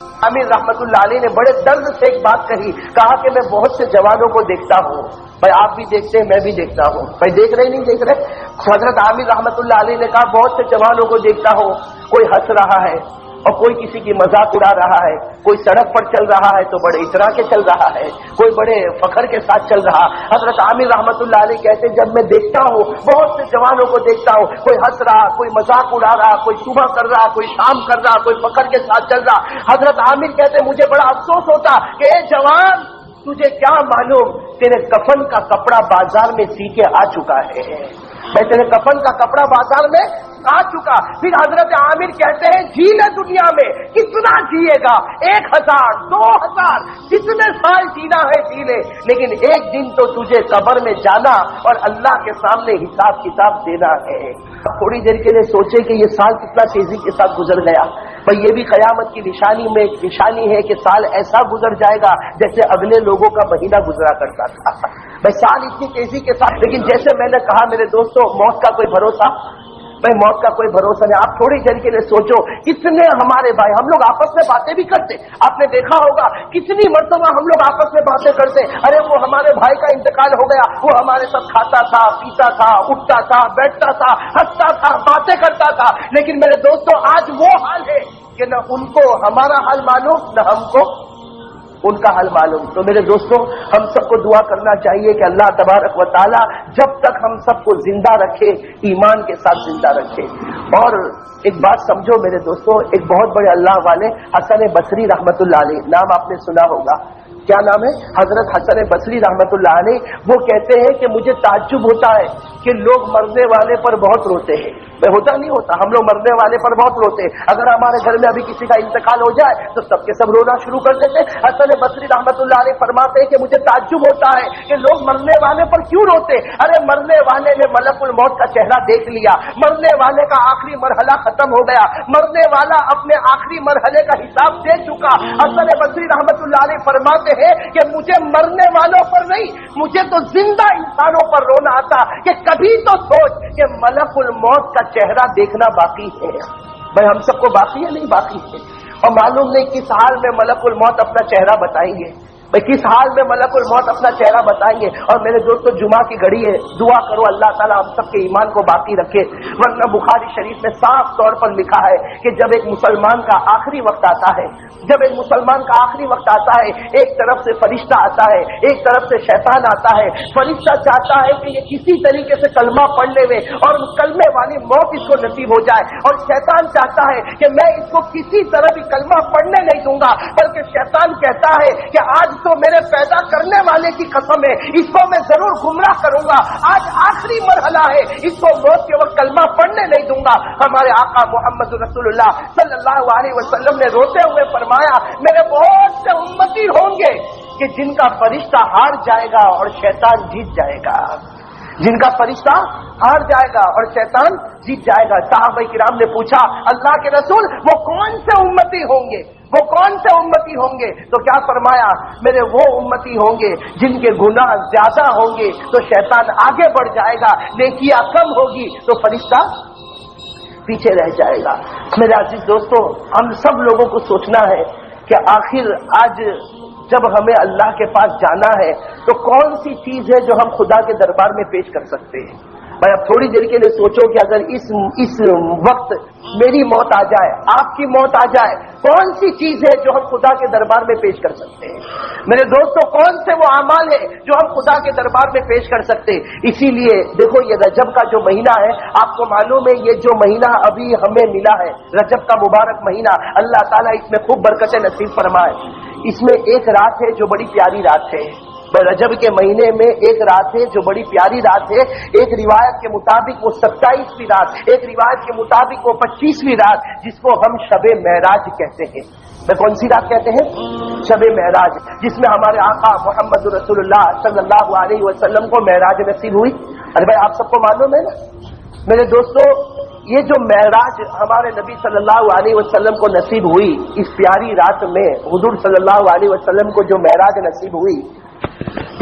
عامر رحمت اللہ علیہ نے بڑے درد سے ایک بات کہی، کہا کہ میں بہت سے جوانوں کو دیکھتا ہوں، بھائی آپ بھی دیکھتے ہیں، میں بھی دیکھتا ہوں، بھائی دیکھ رہے نہیں دیکھ رہے؟ حضرت عامر رحمت اللہ علیہ نے کہا بہت سے جوانوں کو دیکھتا ہوں، کوئی ہنس رہا ہے اور کوئی کسی کی مذاق اڑا رہا ہے، کوئی سڑک پر چل رہا ہے تو بڑے اترا کے چل رہا ہے، کوئی بڑے فخر کے ساتھ چل رہا۔ حضرت عامر رحمت اللہ علیہ کہتے ہیں جب میں دیکھتا ہوں، بہت سے جوانوں کو دیکھتا ہوں، کوئی ہنس رہا، کوئی مذاق اڑا رہا، کوئی صبح کر رہا، کوئی شام کر رہا، کوئی فخر کے ساتھ چل رہا۔ حضرت عامر کہتے ہیں مجھے بڑا افسوس ہوتا کہ اے جوان، تجھے کیا معلوم تیرے کفن کا کپڑا بازار میں سی کے آ چکا ہے، میں تیرے کفن کا کپڑا بازار میں آ چکا۔ پھر حضرت عامر کہتے ہیں جی لے دنیا میں، کتنا جیے گا، 1000 2000 جتنے سال جینا ہے جی لے، لیکن ایک دن تو تجھے قبر میں جانا اور اللہ کے سامنے حساب کتاب دینا ہے۔ تھوڑی دیر کے لیے سوچے کہ یہ سال کتنا تیزی کے ساتھ گزر گیا، بھئی یہ بھی قیامت کی نشانی میں ایک نشانی ہے کہ سال ایسا گزر جائے گا جیسے اگلے لوگوں کا مہینہ گزرا کرتا تھا۔ بھئی سال اتنی تیزی کے ساتھ، لیکن جیسے میں نے کہا میرے دوستو، موت کا کوئی بھروسہ، بھئی موت کا کوئی بھروسہ نہیں۔ آپ تھوڑی دیر کے لیے سوچو، کتنے ہمارے بھائی، ہم لوگ آپس میں باتیں بھی کرتے، آپ نے دیکھا ہوگا کتنی مرتبہ ہم لوگ آپس میں باتیں کرتے، ارے وہ ہمارے بھائی کا انتقال ہو گیا، وہ ہمارے ساتھ کھاتا تھا، پیتا تھا، اٹھتا تھا، بیٹھتا تھا، ہنستا تھا، باتیں کرتا تھا، لیکن میرے دوستو آج وہ حال ہے کہ نہ ان کو ہمارا حال معلوم، نہ ہم کو ان کا حل معلوم۔ تو میرے دوستوں، ہم سب کو دعا کرنا چاہیے کہ اللہ تبارک و تعالی جب تک ہم سب کو زندہ رکھے، ایمان کے ساتھ زندہ رکھے۔ اور ایک بات سمجھو میرے دوستوں، ایک بہت بڑے اللہ والے حسن بصری رحمت اللہ علیہ، نام آپ نے سنا ہوگا، کیا نام ہے؟ حضرت حسن بصری رحمت اللہ علیہ، وہ کہتے ہیں کہ مجھے تعجب ہوتا ہے کہ لوگ مرنے والے پر بہت روتے ہیں۔ ہوتا نہیں ہوتا، ہم لوگ مرنے والے پر بہت روتے ہیں، اگر ہمارے گھر میں ابھی کسی کا انتقال ہو جائے تو سب کے سب رونا شروع کر دیتے۔ حسن بصری رحمت اللہ علیہ فرماتے ہیں کہ مجھے تعجب ہوتا ہے کہ لوگ مرنے والے پر کیوں روتے؟ ارے مرنے والے نے ملک الموت کا چہرہ دیکھ لیا، مرنے والے کا آخری مرحلہ ختم ہو گیا، مرنے والا اپنے آخری مرحلے کا حساب دے چکا۔ حسن بصری رحمت اللہ علیہ فرماتے ہیں کہ مجھے مرنے والوں پر نہیں، مجھے تو زندہ انسانوں پر رونا آتا کہ کبھی تو سوچ کہ ملک الموت کا چہرہ دیکھنا باقی ہے۔ بھائی ہم سب کو باقی ہے، نہیں باقی ہے، اور معلوم نہیں کس حال میں ملک الموت اپنا چہرہ بتائیں گے، بھائی کس حال میں ملک الموت اپنا چہرہ بتائیں گے۔ اور میرے دوستو جمعہ کی گھڑی ہے، دعا کرو اللہ تعالیٰ ہم سب کے ایمان کو باقی رکھے، ورنہ بخاری شریف میں صاف طور پر لکھا ہے کہ جب ایک مسلمان کا آخری وقت آتا ہے، جب ایک مسلمان کا آخری وقت آتا ہے، ایک طرف سے فرشتہ آتا ہے، ایک طرف سے شیطان آتا ہے۔ فرشتہ چاہتا ہے کہ یہ کسی طریقے سے کلمہ پڑھ لے اور کلمے والی موت اس کو نصیب ہو جائے، اور شیطان چاہتا ہے کہ میں اس کو کسی طرح بھی کلمہ پڑھنے نہیں دوں گا، بلکہ شیطان کہتا ہے کہ آج تو میرے پیدا کرنے والے کی قسم ہے، اس کو میں ضرور گمراہ کروں گا، آج آخری مرحلہ ہے، اس کو موت کے وقت کلمہ پڑھنے نہیں دوں گا۔ ہمارے آقا محمد رسول اللہ صلی اللہ علیہ وسلم نے روتے ہوئے فرمایا میرے بہت سے امتی ہوں گے کہ جن کا فرشتہ ہار جائے گا اور شیطان جیت جائے گا، جن کا فرشتہ ہار جائے گا اور شیطان جیت جائے گا۔ صحابہ کرام نے پوچھا اللہ کے رسول وہ کون سے امتی ہوں گے، وہ کون سے امتی ہوں گے؟ تو کیا فرمایا میرے وہ امتی ہوں گے جن کے گناہ زیادہ ہوں گے تو شیطان آگے بڑھ جائے گا، نیکیاں کم ہوگی تو فرشتہ پیچھے رہ جائے گا۔ میرے عزیز دوستو، ہم سب لوگوں کو سوچنا ہے کہ آخر آج جب ہمیں اللہ کے پاس جانا ہے تو کون سی چیز ہے جو ہم خدا کے دربار میں پیش کر سکتے ہیں؟ بھائی اب تھوڑی دیر کے لیے سوچو کہ اگر اس وقت میری موت آ جائے، آپ کی موت آ جائے، کون سی چیز ہے جو ہم خدا کے دربار میں پیش کر سکتے ہیں؟ میرے دوستو کون سے وہ اعمال ہے جو ہم خدا کے دربار میں پیش کر سکتے ہیں؟ اسی لیے دیکھو یہ رجب کا جو مہینہ ہے، آپ کو معلوم ہے یہ جو مہینہ ابھی ہمیں ملا ہے رجب کا مبارک مہینہ، اللہ تعالیٰ اس میں خوب برکتیں نصیب فرمائے۔ اس میں ایک رات ہے جو بڑی پیاری رات ہے، رجب کے مہینے میں ایک رات ہے جو بڑی پیاری رات ہے، ایک روایت کے مطابق وہ 27ویں رات، ایک روایت کے مطابق وہ 25ویں رات، جس کو ہم شب معراج کہتے ہیں۔ میں کون سی رات کہتے ہیں؟ شب معراج، جس میں ہمارے آقا محمد رسول اللہ صلی اللہ علیہ وسلم کو معراج نصیب ہوئی۔ ارے بھائی آپ سب کو معلوم ہے نا میرے دوستو، یہ جو معراج ہمارے نبی صلی اللہ علیہ وسلم کو نصیب ہوئی، اس پیاری رات میں حضور صلی اللہ علیہ وسلم کو جو معراج نصیب ہوئی،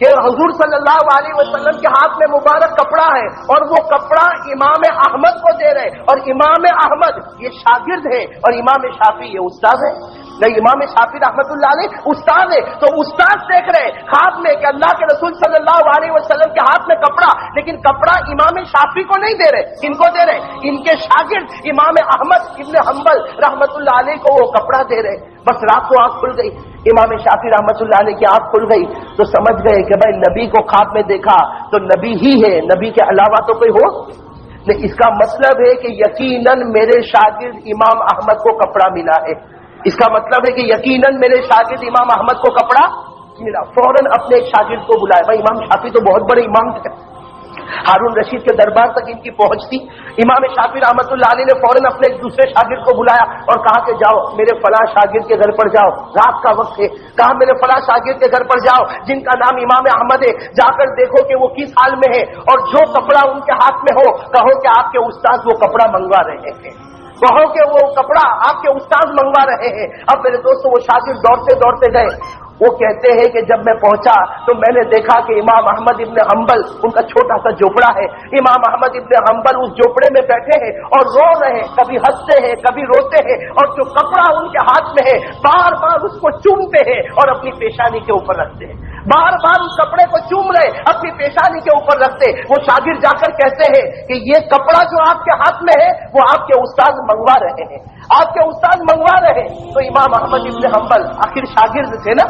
کہ حضور صلی اللہ علیہ وسلم کے ہاتھ میں مبارک کپڑا ہے اور وہ کپڑا امام احمد کو دے رہے، اور امام احمد یہ شاگرد ہے اور امام شافعی یہ استاد ہے. نہیں، امام شافعی رحمت اللہ علیہ استاد ہے، تو استاد دیکھ رہے خواب میں کہ اللہ کے رسول صلی اللہ علیہ وسلم کے ہاتھ میں کپڑا، لیکن کپڑا امام شافعی کو نہیں دے رہے. کن کو دے رہے؟ ان کے شاگرد امام احمد ابن حنبل رحمت اللہ علیہ کو وہ کپڑا دے رہے. بس رات کو آنکھ کھل گئی، امام شافعی رحمت اللہ علیہ کی آنکھ کھل گئی تو سمجھ گئے کہ بھائی نبی کو خواب میں دیکھا تو نبی ہی ہے، نبی کے علاوہ تو کوئی ہو نہیں. اس کا مطلب ہے کہ یقیناً میرے شاگرد امام احمد کو کپڑا ملا ہے. اس کا مطلب ہے کہ یقیناً میرے شاگرد امام احمد کو کپڑا ملا. فوراً اپنے ایک شاگرد کو بلایا. بھائی امام شافعی تو بہت بڑے امام تھے، ہارون رشید کے دربار تک ان کی پہنچ تھی. امام شافعی رحمت اللہ علیہ نے فوراً اپنے ایک دوسرے شاگرد کو بلایا اور کہا کہ جاؤ میرے فلاں شاگرد کے گھر پر جاؤ، رات کا وقت ہے. کہا میرے فلاں شاگرد کے گھر پر جاؤ جن کا نام امام احمد ہے، جا کر دیکھو کہ وہ کس حال میں ہے، اور جو کپڑا ان کے ہاتھ میں ہو کہو کہ آپ کے استاد وہ کپڑا منگوا رہے ہیں، کہو کہ وہ کپڑا آپ کے استاد منگوا رہے ہیں. اب میرے دوستوں وہ شاگرد دوڑتے دوڑتے گئے. وہ کہتے ہیں کہ جب میں پہنچا تو میں نے دیکھا کہ امام احمد ابن حنبل ان کا چھوٹا سا جھوپڑا ہے، امام احمد ابن حنبل اس جھوپڑے میں بیٹھے ہیں اور رو رہے ہیں، کبھی ہنستے ہیں کبھی روتے ہیں، اور جو کپڑا ان کے ہاتھ میں ہے بار بار اس کو چومتے ہیں اور اپنی پیشانی کے اوپر رکھتے ہیں، بار بار اس کپڑے کو چوم رہے اپنی پیشانی کے اوپر رکھتے. وہ شاگرد جا کر کہتے ہیں کہ یہ کپڑا جو آپ کے ہاتھ میں ہے وہ آپ کے استاد منگوا رہے ہیں، آپ کے استاد منگوا رہے ہیں. تو امام احمد ابن حنبل آخر شاگرد تھے نا،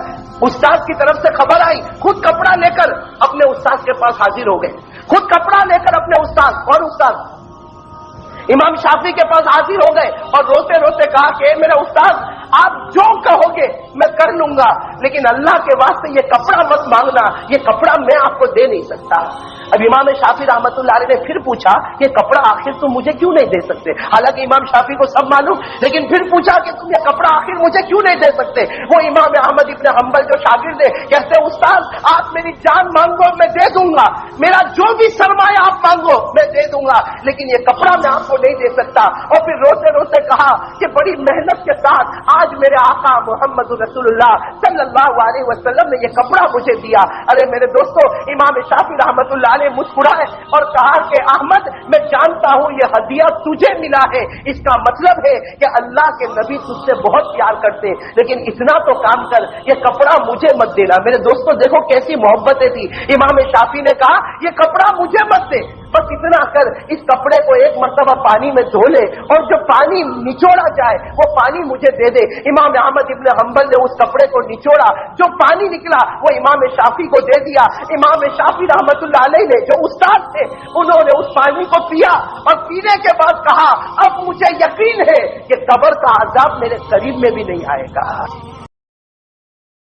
استاد کی طرف سے خبر آئی، خود کپڑا لے کر اپنے استاد کے پاس حاضر ہو گئے، خود کپڑا لے کر اپنے استاد اور استاد امام شافعی کے پاس حاضر ہو گئے اور روتے روتے کہا کہ اے میرے استاد آپ جو کہو گے میں کر لوں گا، لیکن اللہ کے واسطے یہ کپڑا مت مانگنا، یہ کپڑا میں آپ کو دے نہیں سکتا. اب امام شافعی رحمت اللہ علیہ نے پھر پوچھا یہ کپڑا آخر تم مجھے کیوں نہیں دے سکتے؟ حالانکہ امام شافعی کو سب معلوم، لیکن پھر پوچھا کہ تم یہ کپڑا آخر مجھے کیوں نہیں دے سکتے؟ وہ امام احمد ابن حنبل جو شاگرد ہے کہتے استاد آپ میری جان مانگو میں دے دوں گا، میرا جو بھی سرمایہ آپ مانگو میں دے دوں گا، لیکن یہ کپڑا میں آپ کو نہیں دے سکتا. اور پھر روتے روتے کہا کہ بڑی محنت کے ساتھ آج میرے آقا محمد رسول اللہ صلی اللہ علیہ وسلم نے یہ کپڑا مجھے دیا. ارے میرے دوستو امام شافعی رحمت اللہ علیہ مسکرائے اور کہا کہ احمد میں جانتا ہوں یہ ہدیہ تجھے ملا ہے، اس کا مطلب ہے کہ اللہ کے نبی تجھ سے بہت پیار کرتے، لیکن اتنا تو کام کر یہ کپڑا مجھے مت دینا. میرے دوستو دیکھو کیسی محبتیں تھی. امام شافعی نے کہا یہ کپڑا مجھے مت دے، بس اتنا کر اس کپڑے کو ایک مرتبہ پانی میں دھو لے اور جو پانی نچوڑا جائے وہ پانی مجھے دے دے. امام احمد ابن حنبل نے اس کپڑے کو نچوڑا، جو پانی نکلا وہ امام شافعی کو دے دیا. امام شافعی رحمت اللہ علیہ نے جو استاد تھے انہوں نے اس پانی کو پیا اور پینے کے بعد کہا اب مجھے یقین ہے کہ قبر کا عذاب میرے قریب میں بھی نہیں آئے گا.